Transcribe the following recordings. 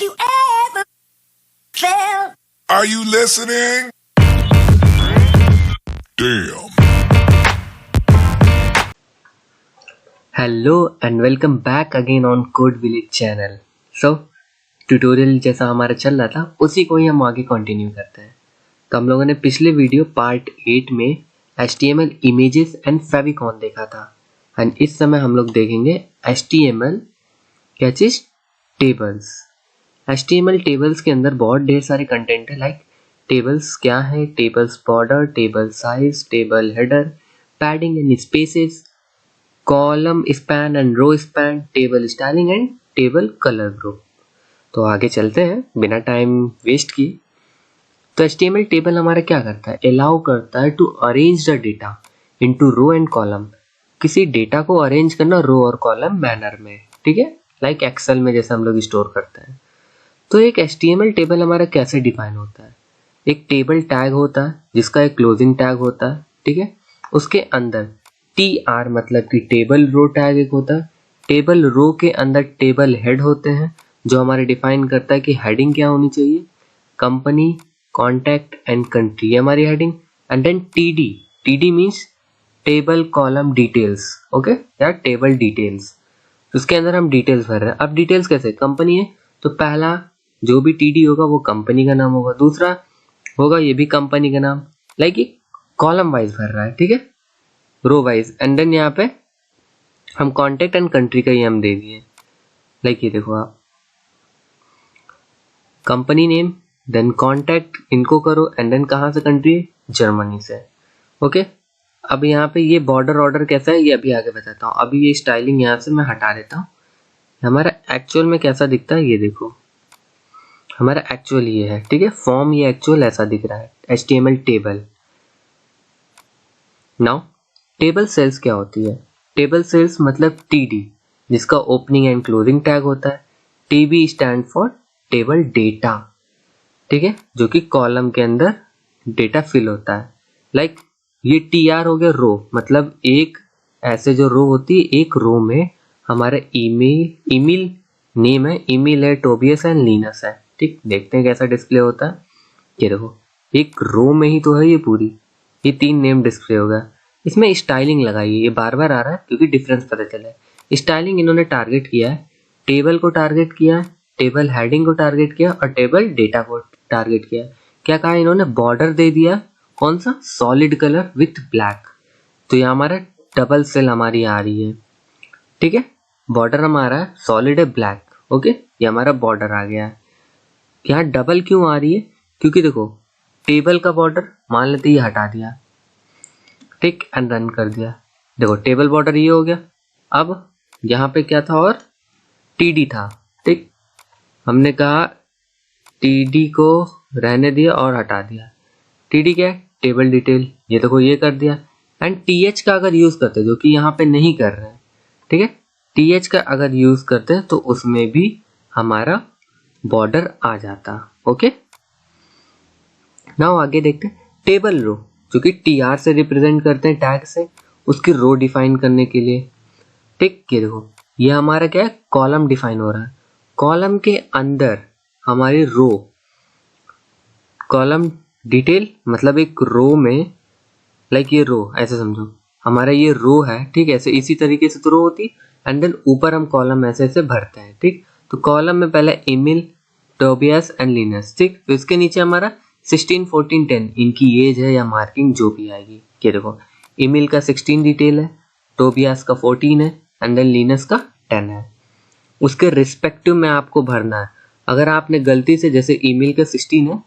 you ever felt? Are you listening? Damn. Hello and welcome back again on code village channel. So tutorial जैसा हमारा चल रहा था उसी को ही हम आगे कंटिन्यू करते हैं। तो हम लोगों ने पिछले वीडियो पार्ट 8 में HTML इमेजेस एंड फेविकॉन देखा था एंड इस समय हम लोग देखेंगे HTML क्या चीज़ टेबल्स। HTML टेबल्स के अंदर बहुत ढेर सारे कंटेंट है। लाइक टेबल्स क्या है, tables border, table size, table header, padding and spaces, column span and row span, table styling and table colour group. तो आगे चलते हैं बिना टाइम वेस्ट किए। तो HTML टेबल हमारा क्या करता है, अलाउ करता है to arrange the data into row and column. किसी डेटा को अरेंज करना रो और कॉलम मैनर में, ठीक है, लाइक एक्सेल में जैसे हम लोग स्टोर करते हैं। तो एक HTML टेबल हमारा कैसे डिफाइन होता है, एक टेबल टैग होता है जिसका एक क्लोजिंग टैग होता है, ठीक है। उसके अंदर TR मतलब कि टेबल रो टैग एक होता है। टेबल रो के अंदर टेबल हेड होते हैं जो हमारे डिफाइन करता है कि हेडिंग क्या होनी चाहिए, कंपनी, कॉन्टैक्ट एंड कंट्री हमारी heading. And then TD means table column details, okay, या टेबल डिटेल्स। उसके अंदर हम डिटेल्स भर रहे हैं। अब डिटेल्स कैसे, कंपनी है तो पहला जो भी TD होगा वो कंपनी का नाम होगा, दूसरा होगा ये भी कंपनी का नाम। लाइक ये कॉलम वाइज भर रहा है, ठीक है, रो वाइज। एंड देन यहाँ पे हम कॉन्टैक्ट एंड कंट्री का ही हम दे दिए। लाइक ये देखो आप, कंपनी नेम देन कॉन्टैक्ट इनको करो एंड देन कहाँ से कंट्री, जर्मनी से, ओके। अब यहाँ पे ये बॉर्डर ऑर्डर कैसा है ये अभी आगे बताता हूँ। अभी ये स्टाइलिंग यहाँ से मैं हटा देता हूँ। हमारा एक्चुअल में कैसा दिखता है ये देखो, हमारा एक्चुअल ये है, ठीक है, फॉर्म ये एक्चुअल ऐसा दिख रहा है HTML table. Now table cells क्या होती है, टेबल सेल्स मतलब TD जिसका ओपनिंग एंड क्लोजिंग टैग होता है। TB stand for table data, ठीक है, जो कि कॉलम के अंदर डेटा फिल होता है। लाइक ये TR हो गया रो, मतलब एक ऐसे जो रो होती है, एक रो में हमारा ईमेल नेम है, ईमेल है, टोबियस एंड लिनस है, ठीक। देखते हैं कैसा डिस्प्ले होता है। ये देखो एक रो में ही तो है ये पूरी, ये 3 नेम डिस्प्ले होगा। इसमें स्टाइलिंग लगाइए, ये बार बार आ रहा है क्योंकि डिफरेंस पता चला है। स्टाइलिंग इन्होंने टारगेट किया है, टेबल को टारगेट किया है, टेबल हेडिंग को टारगेट किया और टेबल डेटा को टारगेट किया। क्या कहा इन्होंने, बॉर्डर दे दिया, कौन सा, सॉलिड कलर विथ ब्लैक। तो ये हमारा डबल सेल हमारी आ रही है, ठीक है, बॉर्डर हमारा सॉलिड है ब्लैक, ओके, ये हमारा बॉर्डर आ गया है। यहाँ डबल क्यों आ रही है, क्योंकि देखो टेबल का बॉर्डर मान लेते ये हटा दिया, ठीक, एंड रन कर दिया। देखो टेबल बॉर्डर ये हो गया। अब यहाँ पे क्या था और TD था, ठीक, हमने कहा TD को रहने दिया और हटा दिया। TD क्या है, टेबल डिटेल, ये देखो ये कर दिया। एंड TH का अगर यूज करते जो कि यहाँ पे नहीं कर रहे हैं, ठीक है, TH का अगर यूज करते हैं तो उसमें भी हमारा बॉर्डर आ जाता, ओके। नाउ आगे देखते हैं टेबल रो, जो कि TR से रिप्रेजेंट करते हैं टैग से, उसकी रो डिफाइन करने के लिए, ठीक। ये देखो ये हमारा क्या है, कॉलम डिफाइन हो रहा है। कॉलम के अंदर हमारी रो, कॉलम डिटेल मतलब एक रो में, लाइक ये रो ऐसे समझो, हमारा ये रो है, ठीक, ऐसे इसी तरीके से तो रो होती। एंड देन ऊपर हम कॉलम ऐसे ऐसे भरते हैं, ठीक। तो कॉलम में पहले ईमेल, टोबियस एंड लिनस, ठीक। तो इसके नीचे हमारा 16, 14, 10 इनकी एज है या मार्किंग जो भी आएगी। ये देखो ईमेल का 16 डिटेल है, टोबियस का 14 है एंड देन लिनस का 10 है। उसके रिस्पेक्टिव में आपको भरना है। अगर आपने गलती से, जैसे ईमेल का 16 है,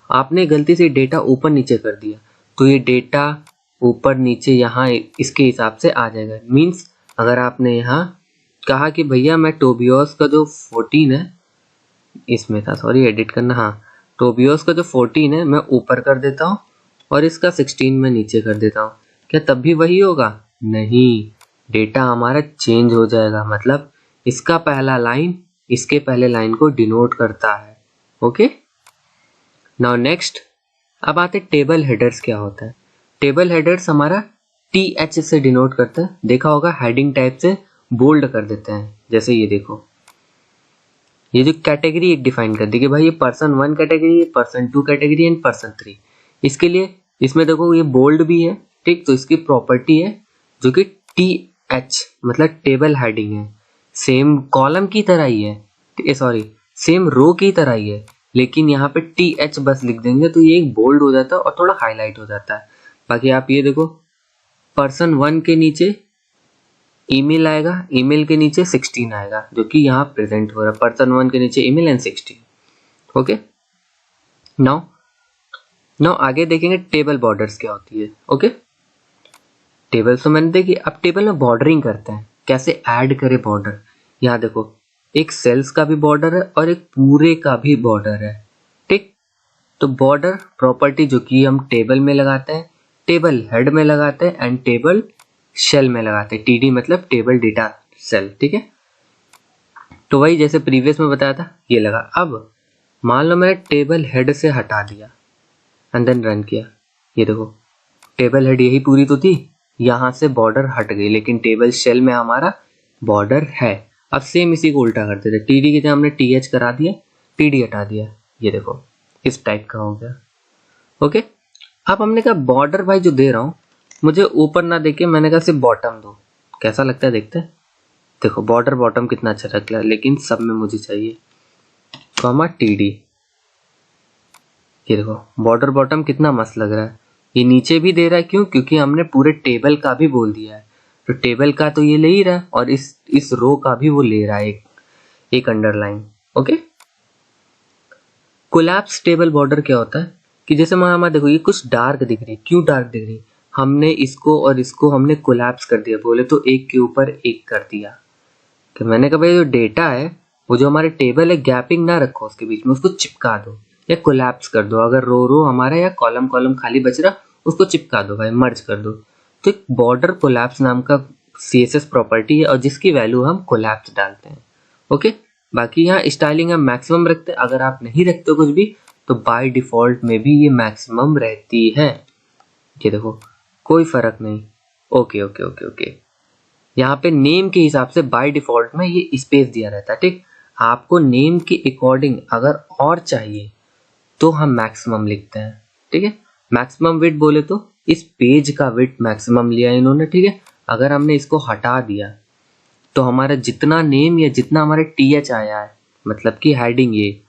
आपने गलती से डेटा ऊपर नीचे कर दिया तो ये डेटा ऊपर नीचे यहाँ इसके हिसाब से आ जाएगा। मीन्स अगर आपने यहाँ कहा कि भैया मैं टोबियस का जो 14 है, इसमें था सॉरी एडिट करना, हाँ, टोबियस का जो 14 है मैं ऊपर कर देता हूँ और इसका 16 मैं नीचे कर देता हूँ, क्या तब भी वही होगा? नहीं, डेटा हमारा चेंज हो जाएगा। मतलब इसका पहला लाइन इसके पहले लाइन को डिनोट करता है, ओके। नाउ नेक्स्ट, अब आते टेबल हेडर्स क्या होता है। टेबल हेडर्स हमारा TH से डिनोट करता है। देखा होगा हेडिंग टाइप से बोल्ड कर देते हैं, जैसे ये देखो ये जो कैटेगरी एक डिफाइन कर दी कि भाई ये पर्सन 1 कैटेगरी है, पर्सन 2 कैटेगरी एंड पर्सन 3। इसके लिए इसमें देखो ये बोल्ड भी है, ठीक। तो इसकी प्रॉपर्टी है जो कि TH मतलब टेबल हेडिंग है, सेम कॉलम की तरह ही है, सॉरी सेम रो की तरह ही है, लेकिन यहाँ पे TH बस लिख देंगे तो ये एक बोल्ड हो जाता है और थोड़ा हाईलाइट हो जाता है। बाकी आप ये देखो पर्सन 1 के नीचे ईमेल आएगा, ईमेल के नीचे 16 आएगा जो कि यहाँ प्रेजेंट हो रहा है, पर्सन 1 के नीचे ईमेल एंड 16। ओके, नाउ आगे देखेंगे टेबल बॉर्डर्स क्या होती है। ओके, टेबल तो मैंने देखी, अब टेबल में बॉर्डरिंग करते हैं, कैसे ऐड करें बॉर्डर। यहाँ देखो एक सेल्स का भी बॉर्डर है और एक पूरे का भी बॉर्डर है, ठीक। तो बॉर्डर प्रॉपर्टी जो कि हम टेबल में लगाते हैं, टेबल हेड में लगाते हैं एंड टेबल शेल में लगाते हैं। TD मतलब टेबल डेटा सेल, ठीक है। तो वही जैसे प्रीवियस में बताया था ये लगा। अब मान लो मैंने टेबल हेड से हटा दिया एंड देन रन किया, ये देखो टेबल हेड यही पूरी तो थी, यहाँ से बॉर्डर हट गई, लेकिन टेबल शेल में हमारा बॉर्डर है। अब सेम इसी को उल्टा करते थे, TD की जगह हमने TH करा दिया, TD हटा दिया, ये देखो इस टाइप का हो गया। ओके, अब हमने कहा बॉर्डर भाई जो दे रहा हूँ मुझे ऊपर ना देके, मैंने कहा सिर्फ बॉटम दो, कैसा लगता है देखते हैं। देखो बॉर्डर बॉटम कितना अच्छा लग रहा है, लेकिन सब में मुझे चाहिए कॉमा TD। ये देखो बॉर्डर बॉटम कितना मस्त लग रहा है। ये नीचे भी दे रहा है, क्यों? क्योंकि हमने पूरे टेबल का भी बोल दिया है, तो टेबल का तो ये ले ही रहा है और इस रो का भी वो ले रहा है एक underline. Okay, collapse table border क्या होता है कि जैसे हमारा देखो ये कुछ डार्क दिख रही है, क्यों डार्क दिख रही है? हमने इसको और इसको हमने कोलैप्स कर दिया, बोले तो एक के ऊपर एक कर दिया। कि मैंने कहा भाई जो डेटा है वो जो हमारे टेबल है गैपिंग ना रखो उसके बीच में, उसको चिपका दो या कोलैप्स कर दो। अगर रो हमारा या कॉलम खाली बच रहा उसको चिपका दो भाई, मर्ज कर दो। तो एक बॉर्डर कोलैप्स नाम का CSS प्रॉपर्टी है और जिसकी वैल्यू हम कोलैप्स डालते हैं। ओके, बाकी यहाँ स्टाइलिंग हम मैक्सिमम रखते हैं, अगर आप नहीं रखते हो कुछ भी तो बाय डिफॉल्ट में भी ये मैक्सिमम रहती है। ये देखो कोई फर्क नहीं। ओके ओके ओके ओके, यहाँ पे नेम के हिसाब से बाय डिफॉल्ट में ये स्पेस दिया रहता है, ठीक। आपको नेम के अकॉर्डिंग अगर और चाहिए तो हम मैक्सिमम लिखते हैं, ठीक है। मैक्सिमम विड्थ बोले तो इस पेज का विड्थ मैक्सिमम लिया इन्होंने, ठीक है। अगर हमने इसको हटा दिया तो हमारा जितना नेम या जितना हमारे TH आया है मतलब कि हेडिंग ये,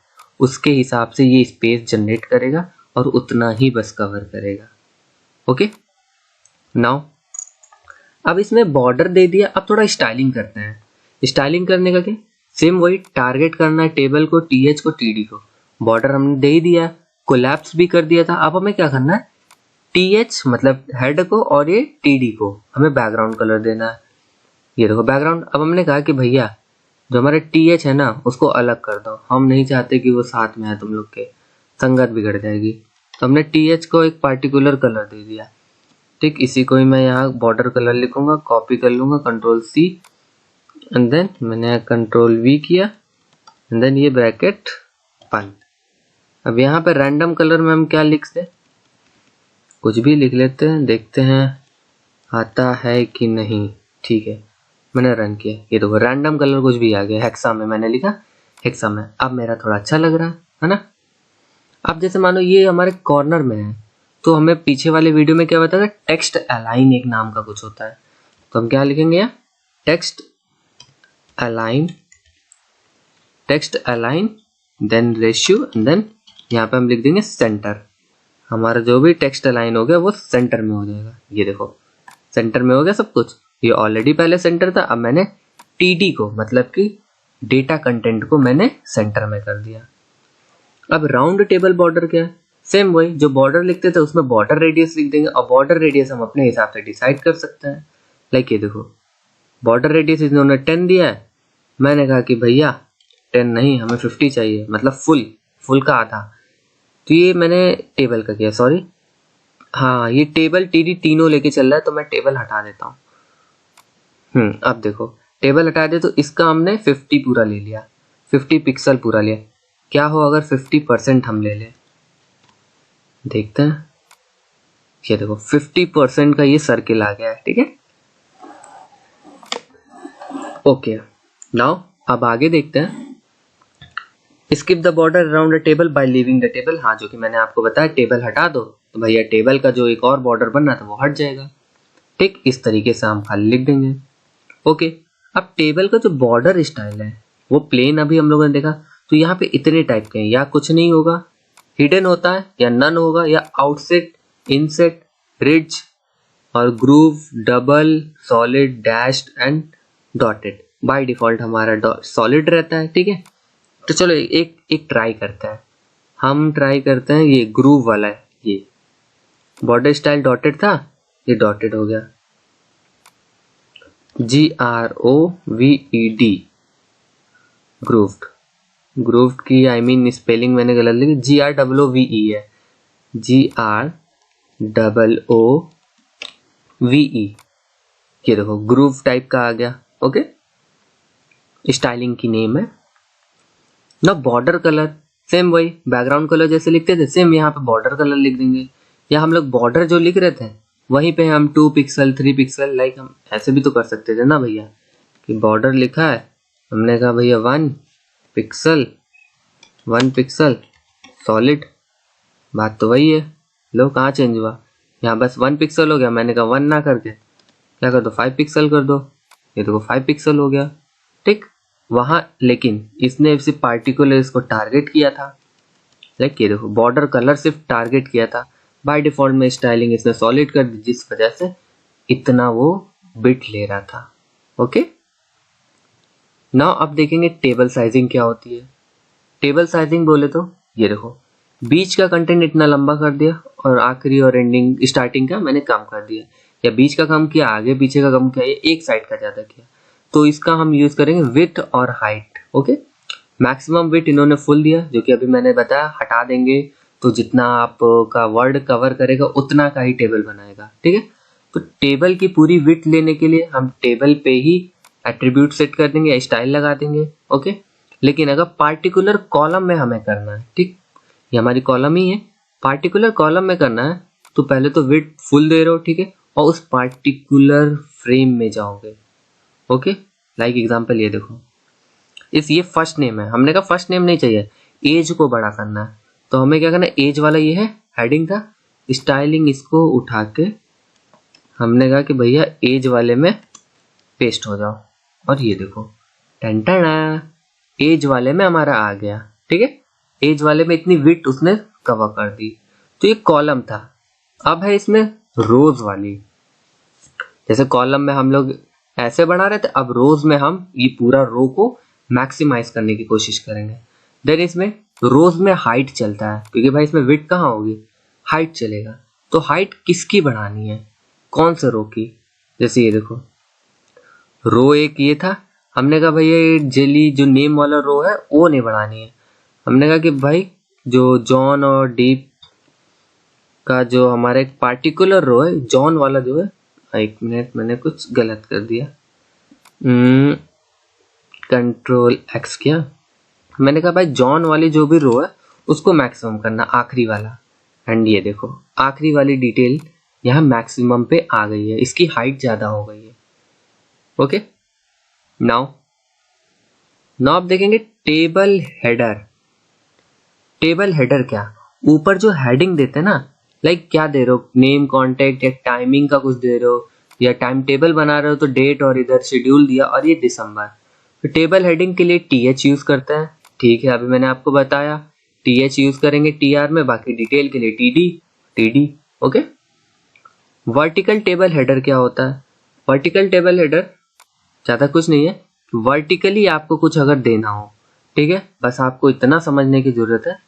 उसके हिसाब से ये स्पेस जनरेट करेगा और उतना ही बस कवर करेगा। ओके, नाउ अब इसमें बॉर्डर दे दिया, अब थोड़ा स्टाइलिंग करते हैं। स्टाइलिंग करने का क्या, सेम वही टारगेट करना है टेबल को, TH को, TD को। बॉर्डर हमने दे ही दिया, कोलैप्स भी कर दिया था। अब हमें क्या करना है, TH मतलब हेड को और ये TD को हमें बैकग्राउंड कलर देना है। ये देखो बैकग्राउंड। अब हमने कहा कि भैया जो हमारे TH है ना उसको अलग कर दो, हम नहीं चाहते कि वो साथ में है, तुम लोग के संगत बिगड़ जाएगी। तो हमने TH को एक पार्टिकुलर कलर दे दिया, ठीक। इसी को ही मैं यहाँ बॉर्डर कलर लिखूंगा, कॉपी कर लूंगा, Ctrl+C एंड देन मैंने Ctrl+V किया एंड देन ये ब्रैकेट बंद। अब यहाँ पे रैंडम कलर में हम क्या लिखते, कुछ भी लिख लेते हैं, देखते हैं आता है कि नहीं। ठीक है, मैंने रन किया, ये देखो रैंडम कलर कुछ भी आ गया। हेक्सा में मैंने लिखा, हेक्सा में। अब मेरा थोड़ा अच्छा लग रहा है ना। अब जैसे मानो ये हमारे कॉर्नर में है तो हमें पीछे वाले वीडियो में क्या बताया था, टेक्स्ट अलाइन एक नाम का कुछ होता है। तो हम क्या लिखेंगे यहाँ, text align then ratio and then यहाँ पे हम लिख देंगे सेंटर। हमारा जो भी टेक्स्ट अलाइन हो गया वो सेंटर में हो जाएगा। ये देखो सेंटर में हो गया सब कुछ। ये ऑलरेडी पहले सेंटर था, अब मैंने TD को मतलब कि डेटा कंटेंट को मैंने सेंटर में कर दिया। अब राउंड टेबल बॉर्डर क्या है, सेम वही जो बॉर्डर लिखते थे उसमें बॉर्डर रेडियस लिख देंगे और बॉर्डर रेडियस हम अपने हिसाब से डिसाइड कर सकते हैं। लाइक ये देखो बॉर्डर रेडियस इन्होंने 10 दिया है, मैंने कहा कि भैया 10 नहीं हमें 50 चाहिए, मतलब फुल का आधा। तो ये मैंने टेबल का किया, सॉरी हाँ ये टेबल TD तीनों लेके चल रहा है तो मैं टेबल हटा देता हूँ। अब देखो टेबल हटा दे तो इसका हमने 50 पूरा ले लिया, 50 पिक्सल पूरा लिया। क्या हो अगर 50% हम ले लें, देखते हैं। ये देखो 50% का ये सर्किल आ गया है, ठीक है। ओके नाउ अब आगे देखते हैं। Skip the border around the table by leaving the table, हाँ जो कि मैंने आपको बताया टेबल हटा दो तो भैया टेबल का जो एक और बॉर्डर बनना था वो हट जाएगा। ठीक, इस तरीके से हम खाली लिख देंगे। ओके, अब टेबल का जो बॉर्डर स्टाइल है वो प्लेन अभी हम लोगों ने देखा, तो यहाँ पे इतने टाइप के हैं, या कुछ नहीं होगा हिडन होता है, या नन होगा, या आउटसेट, इनसेट, रिज और groove, double, solid, dashed and dotted. By default हमारा सॉलिड रहता है। ठीक है, तो चलो एक ट्राई करते हैं। हम ट्राई करते हैं ये ग्रूव वाला है, ये बॉर्डर स्टाइल डॉटेड था, ये डॉटेड हो गया, GROVED, ग्रूव्ड। ग्रूव्ड की आई मीन स्पेलिंग मैंने गलत लिखी, GROOVE है, GROOVE। ये देखो ग्रूव टाइप का आ गया। ओके, स्टाइलिंग की नेम है ना। बॉर्डर कलर सेम वही बैकग्राउंड कलर जैसे लिखते थे सेम यहाँ पे बॉर्डर कलर लिख देंगे, या हम लोग बॉर्डर जो लिख रहे थे वहीं पे हम 2 पिक्सल 3 पिक्सल लाइक हम ऐसे भी तो कर सकते थे ना भैया, कि बॉर्डर लिखा है हमने कहा भैया 1 पिक्सल सॉलिड, बात तो वही है। लो कहाँ चेंज हुआ, यहाँ बस 1 पिक्सल हो गया, मैंने कहा 1 ना करके क्या कर दो 5 पिक्सल कर दो, ये देखो 5 पिक्सल हो गया। ठीक, वहां लेकिन इसने सिर्फ पार्टिकुलर इसको टारगेट किया था, लाइक ये देखो बॉर्डर कलर सिर्फ टारगेट किया था। बाय डिफॉल्ट में स्टाइलिंग इसने सॉलिड कर दी, जिस वजह से इतना वो बिट ले रहा था। ओके, नाउ अब देखेंगे टेबल साइजिंग क्या होती है। टेबल साइजिंग बोले तो ये देखो बीच का कंटेंट इतना लंबा कर दिया और आखिरी और एंडिंग स्टार्टिंग का मैंने कम कर दिया, या बीच का कम किया आगे पीछे का कम किया, एक साइड का ज्यादा किया, तो इसका हम यूज करेंगे विड्थ और हाइट। ओके, मैक्सिमम विड्थ इन्होंने फुल दिया, जो कि अभी मैंने बताया हटा देंगे तो जितना आपका वर्ड कवर करेगा उतना का ही टेबल बनाएगा। ठीक है, तो टेबल की पूरी विड्थ लेने के लिए हम टेबल पे ही एट्रीब्यूट सेट कर देंगे, स्टाइल लगा देंगे। ओके, लेकिन अगर पार्टिकुलर कॉलम में हमें करना है, ठीक, ये हमारी कॉलम ही है, पार्टिकुलर कॉलम में करना है तो पहले तो विड्थ फुल दे रहे हो, ठीक है, और उस पार्टिकुलर फ्रेम में जाओगे। ओके, लाइक एग्जांपल ये देखो, ये फर्स्ट नेम है, हमने कहा फर्स्ट नेम नहीं चाहिए, एज को बड़ा करना है, तो हमें क्या करना है, एज वाला ये है हेडिंग था, स्टाइलिंग इसको उठा के हमने कहा कि भैया एज वाले में पेस्ट हो जाओ, और ये देखो टन एज वाले में हमारा आ गया। ठीक है, एज वाले में इतनी विड्थ उसने कवर कर दी, तो ये कॉलम था। अब है इसमें रोज वाली, जैसे कॉलम में हम लोग ऐसे बना रहे थे, अब रोज में हम ये पूरा रो को मैक्सिमाइज करने की कोशिश करेंगे। देन इसमें रोज में हाइट चलता है, क्योंकि भाई इसमें विड्थ कहाँ होगी, हाइट चलेगा, तो हाइट किसकी बढ़ानी है, कौन से रो की। जैसे ये देखो रो एक ये था, हमने कहा भैया ये जेली जो नेम वाला रो है वो नहीं बढ़ानी है, हमने कहा कि भाई जो जॉन और डीप का जो हमारा एक पार्टिकुलर रो है, जॉन वाला जो है, एक मिनट मैंने कुछ गलत कर दिया, कंट्रोल एक्स किया, मैंने कहा भाई जॉन वाली जो भी रो है उसको मैक्सिमम करना, आखिरी वाला, एंड ये देखो आखिरी वाली डिटेल यहाँ मैक्सिमम पे आ गई है, इसकी हाइट ज्यादा हो गई है। ओके, नाउ आप देखेंगे टेबल हेडर। टेबल हेडर क्या, ऊपर जो हेडिंग देते हैं ना, लाइक क्या दे रहे हो, नेम, कॉन्टेक्ट या टाइमिंग का कुछ दे रहे हो, या टाइम टेबल बना रहे हो तो डेट और इधर शेड्यूल दिया और ये दिसंबर, तो टेबल हेडिंग के लिए TH यूज करते हैं। ठीक है, अभी मैंने आपको बताया TH यूज करेंगे TR में, बाकी डिटेल के लिए TD। Okay, vertical table header क्या होता है, वर्टिकल टेबल हेडर ज्यादा कुछ नहीं है, वर्टिकली आपको कुछ अगर देना हो, ठीक है, बस आपको इतना समझने की जरूरत है।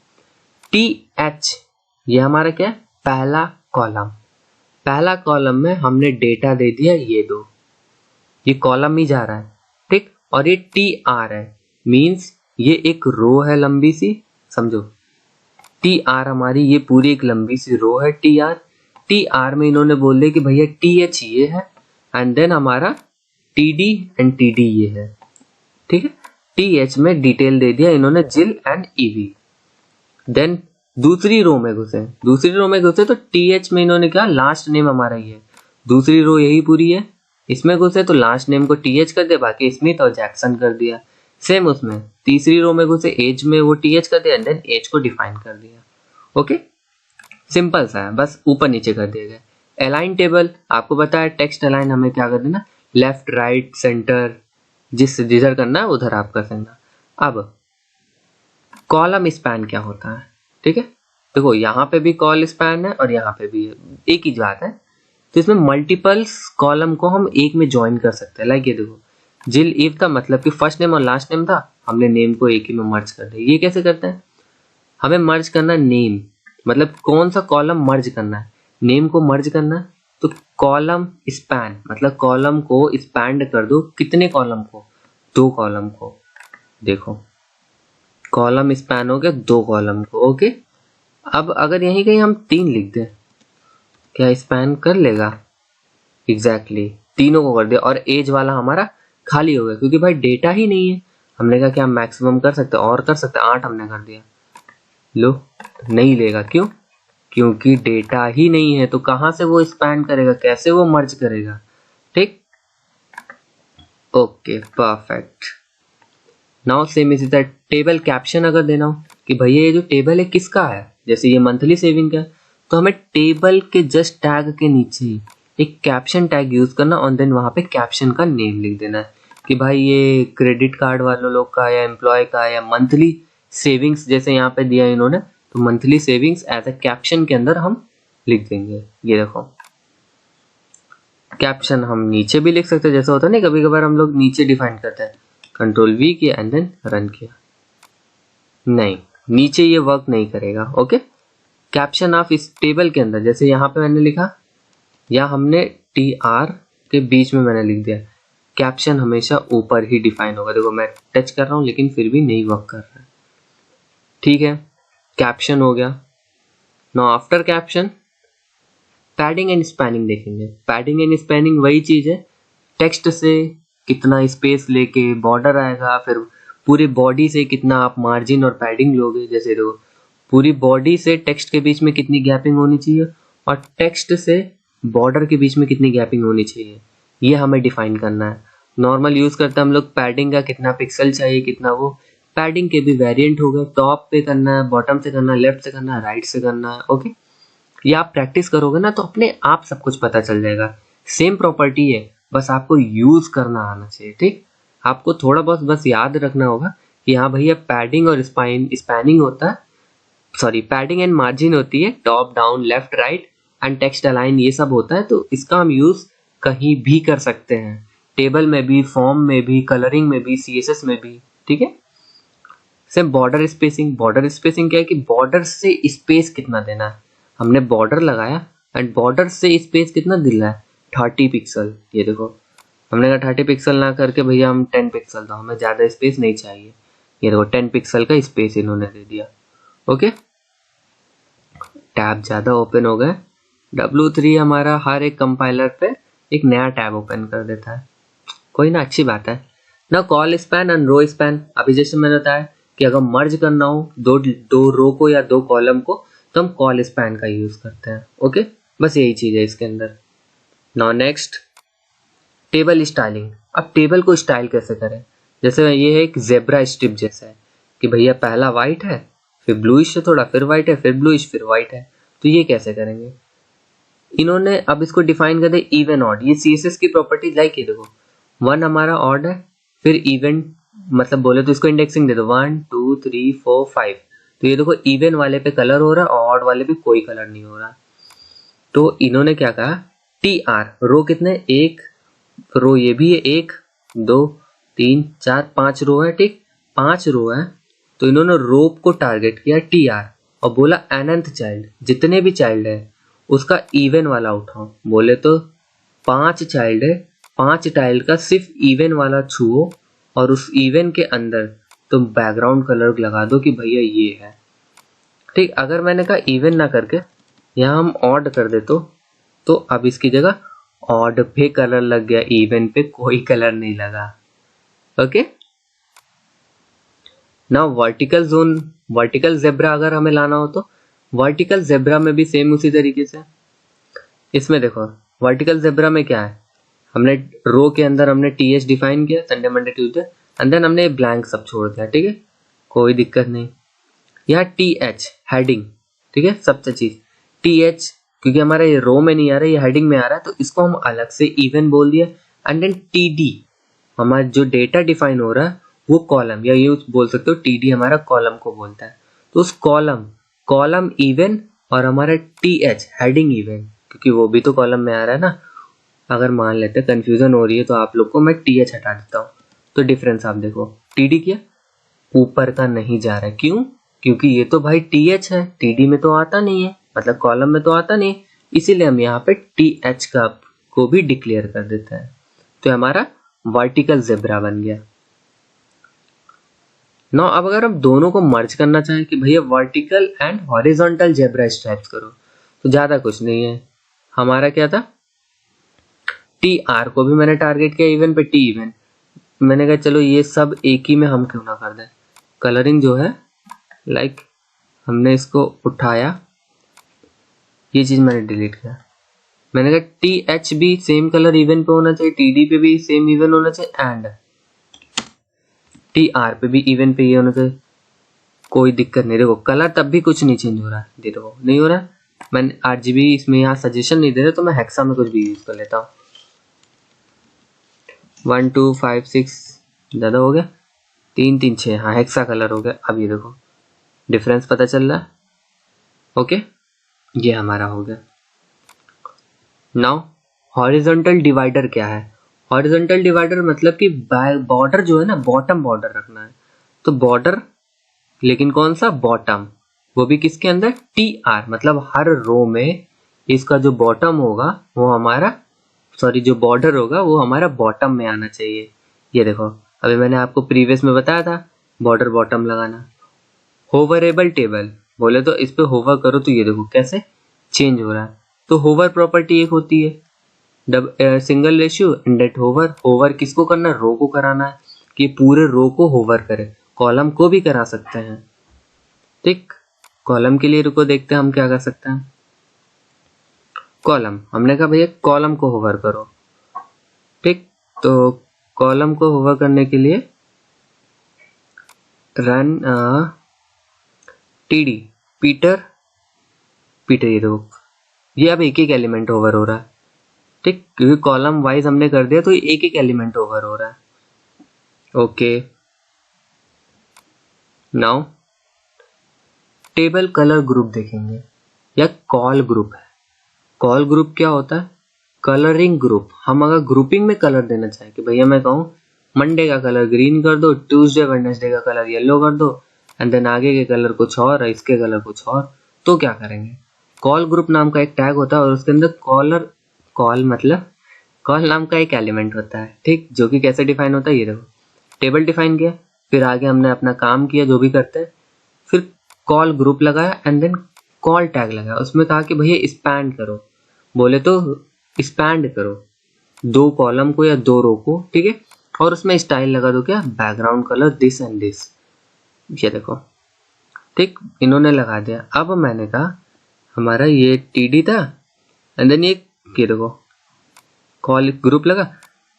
TH ये हमारा क्या है, पहला कॉलम, पहला कॉलम में हमने डेटा दे दिया ये दो, ये कॉलम ही जा रहा है, ठीक, और ये TR है, मींस ये एक रो है लंबी सी, समझो TR हमारी ये पूरी एक लंबी सी रो है TR में इन्होंने बोल दिया कि भैया TH ये है, एंड देन हमारा TD एंड TD ये है। ठीक है, TH में डिटेल दे दिया इन्होंने जिल एंड EV। देन दूसरी रो में घुसे तो TH में इन्होंने क्या, लास्ट नेम हमारा ये है, दूसरी रो यही पूरी है, इसमें घुसे तो लास्ट नेम को TH कर दिया, बाकी स्मिथ और जैक्सन कर दिया। सेम उसमें तीसरी रो में घुसे, एज में वो टीएच कर दिया एंड देन एज को डिफाइन कर दिया। ओके, सिंपल सा है, बस ऊपर नीचे कर दिया गया। अलाइन टेबल आपको बताया, टेक्स्ट अलाइन हमें क्या कर देना, लेफ्ट राइट सेंटर, जिधर करना है उधर आप कर देना। अब कॉलम स्पैन क्या होता है, ठीक है, देखो यहाँ पे भी कॉल स्पैन है और यहाँ पे भी है, एक ही बात है। तो इसमें मल्टीपल्स कॉलम को हम एक में ज्वाइन कर सकते हैं। लाइक ये देखो, जिल इफ था मतलब कि फर्स्ट नेम और लास्ट नेम था, हमने नेम को एक ही में मर्ज कर दिया। ये कैसे करते हैं, हमें मर्ज करना नेम, मतलब कौन सा कॉलम मर्ज करना है, नेम को मर्ज करना है। तो कॉलम स्पैन मतलब कॉलम को स्पैंड कर दो, कितने कॉलम को, 2 कॉलम को। देखो कॉलम स्पैन हो गया 2 कॉलम को। ओके, अब अगर यहीं कहीं हम 3 लिख दें, क्या स्पैन कर लेगा? एग्जैक्टली, तीनों को कर दिया और एज वाला हमारा खाली हो गया, क्योंकि भाई डेटा ही नहीं है। हमने कहा क्या मैक्सिमम कर सकते और कर सकते, 8 हमने कर दिया। लो, नहीं लेगा, क्यों? क्योंकि डेटा ही नहीं है, तो कहां से वो स्पैन करेगा, कैसे वो मर्ज करेगा? ठीक, okay perfect. Now same is that table caption अगर देना हो कि भैया ये जो टेबल है किसका है, जैसे ये मंथली सेविंग का है, तो हमें टेबल के जस्ट टैग के नीचे ही एक कैप्शन टैग यूज करना और देन वहां पे कैप्शन का नेम लिख देना है कि भाई ये क्रेडिट कार्ड वालों लोग का या एम्प्लॉय का या मंथली सेविंग्स, जैसे यहाँ पे दिया इन्होंने, तो monthly savings as a caption के अंदर हम लिख देंगे। ये देखो कैप्शन हम नीचे भी लिख सकते हैं, जैसा होता है ना कभी कभार हम लोग नीचे डिफाइन करते हैं, कंट्रोल वी किया एंड देन रन किया। नहीं, नीचे ये वर्क नहीं करेगा। ओके, कैप्शन आप इस टेबल के अंदर, जैसे यहाँ पे मैंने लिखा या हमने टी आर के बीच में मैंने लिख दिया, कैप्शन हमेशा ऊपर ही डिफाइन होगा। देखो मैं टच कर रहा हूँ लेकिन फिर भी नहीं वर्क कर रहा है। ठीक है, कैप्शन हो गया। Now after caption padding and spanning देखेंगे। पैडिंग एंड स्पैनिंग वही चीज है, टेक्स्ट से कितना स्पेस लेके बॉर्डर आएगा, फिर पूरी बॉडी से कितना आप मार्जिन और पैडिंग लोगे। जैसे देखो पूरी बॉडी से टेक्स्ट के बीच में कितनी गैपिंग होनी चाहिए और टेक्स्ट से बॉर्डर के बीच में कितनी गैपिंग होनी चाहिए, ये हमें डिफाइन करना है। नॉर्मल यूज करते हैं हम लोग पैडिंग का, कितना पिक्सल चाहिए कितना, वो पैडिंग के भी वेरिएंट हो गए, टॉप पे करना है, बॉटम से करना है, लेफ्ट से करना है, राइट से करना है। ओके, ये आप प्रैक्टिस करोगे ना तो अपने आप सब कुछ पता चल जाएगा। सेम प्रॉपर्टी है, बस आपको यूज करना आना चाहिए। ठीक, आपको थोड़ा बहुत बस याद रखना होगा कि हाँ भैया पैडिंग और स्पैनिंग होता है, सॉरी पैडिंग एंड मार्जिन होती है, top down left right and text align ये सब होता है। तो इसका हम यूज कहीं भी कर सकते हैं, टेबल में भी, फॉर्म में भी, कलरिंग में भी, सीएसएस में भी। ठीक है, same border spacing. Border spacing क्या है कि बॉर्डर से स्पेस कितना देना है, हमने बॉर्डर लगाया एंड बॉर्डर से स्पेस कितना दिला है, 30 पिक्सल। ये देखो हमने कहा 30 पिक्सल ना करके भैया हम 10 पिक्सल दो, हमें ज़्यादा स्पेस नहीं चाहिए। ये देखो 10 पिक्सल का स्पेस इन्होंने दे दिया। ओके, टैब ज़्यादा ओपन हो गए। W3 हमारा हर एक कंपाइलर पे एक नया टैब ओपन कर देता है, कोई ना, अच्छी बात है ना। Col span and row span, अभी जैसे मैंने बताया कि अगर मर्ज करना हो दो रो को या 2 कॉलम को तो हम कॉल स्पैन का यूज करते हैं। ओके, बस यही चीज है इसके अंदर। Now next table styling. अब टेबल को स्टाइल कैसे करें, जैसे ये है एक जेब्रा स्ट्रिप जैसा है कि भैया पहला वाइट है, फिर ब्लूइश है थोड़ा, फिर वाइट है, फिर ब्लूइश, फिर वाइट है। तो ये कैसे करेंगे, इन्होंने अब इसको डिफाइन कर दिया इवन ऑड। ये सीएसएस की प्रॉपर्टी लाइक, ये देखो 1 हमारा ऑड है, फिर इवन मतलब बोले तो इसको इंडेक्सिंग दे दो 1 2 3 4 5। तो ये देखो इवन वाले पे कलर हो रहा है और ऑड वाले पे कोई कलर नहीं हो रहा। तो इन्होंने क्या कहा, टी आर रो कितने, 1 रो ये भी है, 1 2 3 4 5 रो है। ठीक, 5 रो है, तो इन्होंने रो को टारगेट किया टी आर और बोला अनंत चाइल्ड, जितने भी चाइल्ड है उसका इवन वाला उठाओ। बोले तो 5 चाइल्ड है, 5 चाइल्ड का सिर्फ इवन वाला छुओ और उस इवन के अंदर तुम बैकग्राउंड कलर लगा दो कि भैया ये है। ठीक, अगर मैंने कहा इवन ना करके यहाँ हम ऑड कर दे तो अब इसकी जगह ऑड पे कलर लग गया, इवन पे कोई कलर नहीं लगा। Okay, now vertical zone, vertical zebra अगर हमें लाना हो तो वर्टिकल जेब्रा में भी सेम उसी तरीके से। इसमें देखो वर्टिकल जेब्रा में क्या है, हमने रो के अंदर हमने टीएच डिफाइन किया, Sunday Monday Tuesday, and then हमने ब्लैंक सब छोड़ दिया, ठीक है, कोई दिक्कत नहीं। यहाँ TH हेडिंग, ठीक है, सबसे चीज TH क्योंकि हमारा ये रो में नहीं आ रहा है, ये हेडिंग में आ रहा है, तो इसको हम अलग से इवन बोल दिया। एंड देन TD हमारा जो डेटा डिफाइन हो रहा है वो कॉलम, या ये बोल सकते हो TD हमारा कॉलम को बोलता है। तो उस कॉलम इवन और हमारा TH हेडिंग इवन, क्योंकि वो भी तो कॉलम में आ रहा है ना। अगर मान लेते हैं कंफ्यूजन हो रही है तो आप लोग को मैं TH हटा देता हूँ, तो डिफरेंस आप देखो, TD क्या ऊपर का नहीं जा रहा है, क्यों? क्योंकि ये तो भाई TH है, TD में तो आता नहीं है, मतलब कॉलम में तो आता नहीं, इसीलिए हम यहाँ पे TH का को भी डिक्लेयर कर देते हैं। तो हमारा वर्टिकल जेब्रा बन गया। नाउ अब अगर हम दोनों को मर्ज करना चाहें कि भैया vertical and horizontal zebra stripes करो, तो ज्यादा कुछ नहीं है, हमारा क्या था, TR को भी मैंने टारगेट किया इवन पे, T इवन, मैंने कहा चलो ये सब एक ही में हम क्यों ना कर दें। कलरिंग जो है लाइक हमने इसको उठाया, ये चीज मैंने डिलीट किया, मैंने कहा TH भी सेम कलर इवन पे होना चाहिए, TD पे भी सेम इवन होना चाहिए, एंड TR पे भी इवन पे ये होना चाहिए। कोई दिक्कत नहीं, देखो कलर तब भी कुछ नहीं चेंज हो रहा है, देखो नहीं हो रहा है। मैंने RGB इसमें यहाँ सजेशन नहीं दे रहा, तो मैं हेक्सा में कुछ भी यूज कर लेता हूँ। 1 2 5 6 ज्यादा हो गया, 3 3 6, हाँ हेक्सा कलर हो गया। अब ये देखो डिफरेंस पता चल रहा है, ओके, ये हमारा हो गया। नाउ हॉरिजॉन्टल डिवाइडर क्या है? हॉरिजॉन्टल डिवाइडर मतलब कि बॉर्डर जो है ना, बॉटम बॉर्डर रखना है, तो बॉर्डर लेकिन कौन सा, बॉटम, वो भी किसके अंदर, TR, मतलब हर रो में इसका जो बॉटम होगा वो हमारा, सॉरी जो बॉर्डर होगा वो हमारा बॉटम में आना चाहिए। ये देखो अभी मैंने आपको प्रीवियस में बताया था बॉर्डर बॉटम लगाना। होवरेबल टेबल बोले तो इस पे होवर करो तो ये देखो कैसे चेंज हो रहा है। तो होवर प्रॉपर्टी एक होती है सिंगल रेशियो इंडेट होवर। होवर किसको करना है, रो को कराना है, कि पूरे रो को होवर करे। कॉलम को भी करा सकते हैं, ठीक। कॉलम के लिए रुको देखते हैं हम क्या कर सकते हैं। कॉलम, हमने कहा भैया कॉलम को होवर करो, ठीक। तो कॉलम को होवर करने के लिए रन TD पीटर, ये देखो ये अब एक एक एलिमेंट ओवर हो रहा है, ठीक, क्योंकि कॉलम वाइज हमने कर दिया तो एक एक एलिमेंट ओवर हो रहा है, okay. Now table colour group देखेंगे, या कॉल ग्रुप है। कॉल ग्रुप क्या होता है, कलरिंग ग्रुप। हम अगर ग्रुपिंग में कलर देना चाहें कि भैया मैं कहूँ मंडे का कलर ग्रीन कर दो, ट्यूसडे वेडनेसडे का कलर येलो कर दो, एंड देन आगे के कलर कुछ और, इसके कलर कुछ और, तो क्या करेंगे, कॉल ग्रुप नाम का एक टैग होता है और उसके अंदर कॉल नाम का एक एलिमेंट होता है, ठीक, जो कि कैसे डिफाइन होता है, ये देखो टेबल डिफाइन किया, फिर आगे हमने अपना काम किया जो भी करते हैं, फिर कॉल ग्रुप लगाया एंड देन कॉल टैग लगाया। उसमें कहा कि भैया स्पैंड करो, बोले तो स्पैंड करो 2 कॉलम को या 2 रो को, ठीक है, और उसमें स्टाइल लगा दो क्या, background colour this and this, ये देखो, ठीक, इन्होंने लगा दिया। अब मैंने कहा हमारा ये TD था एंड देन ये देखो कॉल ग्रुप लगा,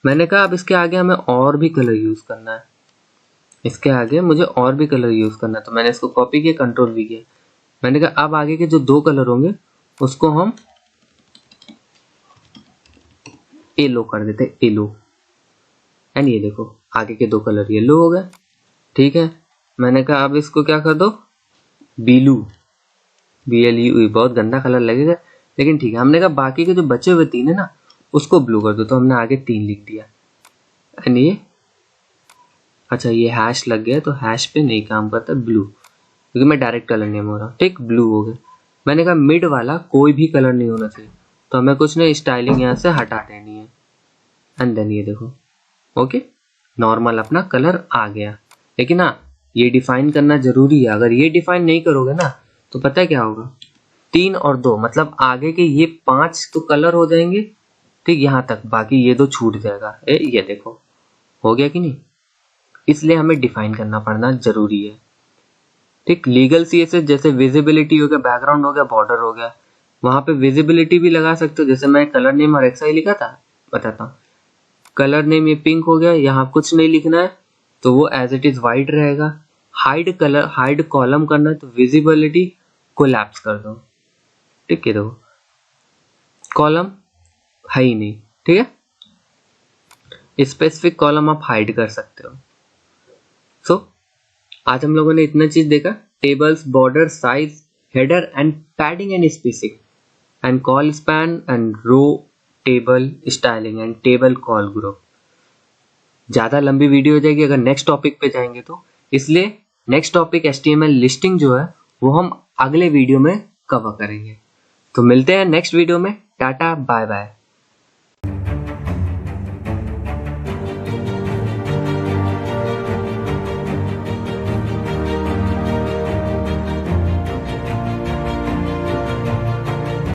मैंने कहा अब इसके आगे हमें और भी कलर यूज करना है, इसके आगे मुझे और भी कलर यूज करना है, तो मैंने इसको कॉपी किया, कंट्रोल V किया, मैंने कहा अब आगे के जो 2 कलर होंगे उसको हम येलो कर देते, येलो, एंड ये देखो आगे के 2 कलर येलो हो गए, ठीक है। मैंने कहा अब इसको क्या कर दो, ब्लू, BLU, बहुत गंदा कलर लगेगा लेकिन ठीक है। हमने कहा बाकी के जो बचे हुए 3 है ना उसको ब्लू कर दो, तो हमने आगे 3 लिख दिया, एंड ये अच्छा ये हैश लग गया तो हैश पे नहीं काम करता ब्लू, क्योंकि मैं डायरेक्ट कलर नेम हो रहा हूँ, ठीक, ब्लू हो गया। मैंने कहा मिड वाला कोई भी कलर नहीं होना चाहिए, तो हमें कुछ नहीं, स्टाइलिंग यहाँ से हटा देनी है, एंड देन ये देखो ओके नॉर्मल अपना कलर आ गया। लेकिन हाँ ये डिफाइन करना जरूरी है, अगर ये डिफाइन नहीं करोगे ना तो पता है क्या होगा, 3 और 2 मतलब आगे के ये 5 तो कलर हो जाएंगे, ठीक, यहाँ तक, बाकी ये 2 छूट जाएगा। ये देखो हो गया कि नहीं, इसलिए हमें डिफाइन करना पड़ना जरूरी है, ठीक। लीगल CSS जैसे विजिबिलिटी हो गया, बैकग्राउंड हो गया, बॉर्डर हो गया, वहां पे विजिबिलिटी भी लगा सकते हो, जैसे मैं कलर नेम और XI लिखा था, बताता हूँ। कलर नेम ये पिंक हो गया, यहाँ कुछ नहीं लिखना है, तो वो एज इट इज वाइट रहेगा। हाइड कॉलम करना है तो विजिबिलिटी कोलैप्स कर दो। ठीक है, तो कॉलम है ही नहीं, ठीक है, स्पेसिफिक कॉलम आप हाइड कर सकते हो। सो आज हम लोगों ने इतना चीज देखा, tables, border, size, header and padding and spacing and col span and row table styling and table col group. ज्यादा लंबी वीडियो हो जाएगी अगर नेक्स्ट टॉपिक पे जाएंगे तो, इसलिए नेक्स्ट टॉपिक HTML लिस्टिंग जो है वो हम अगले वीडियो में कवर करेंगे। तो मिलते हैं नेक्स्ट वीडियो में। Tata bye bye.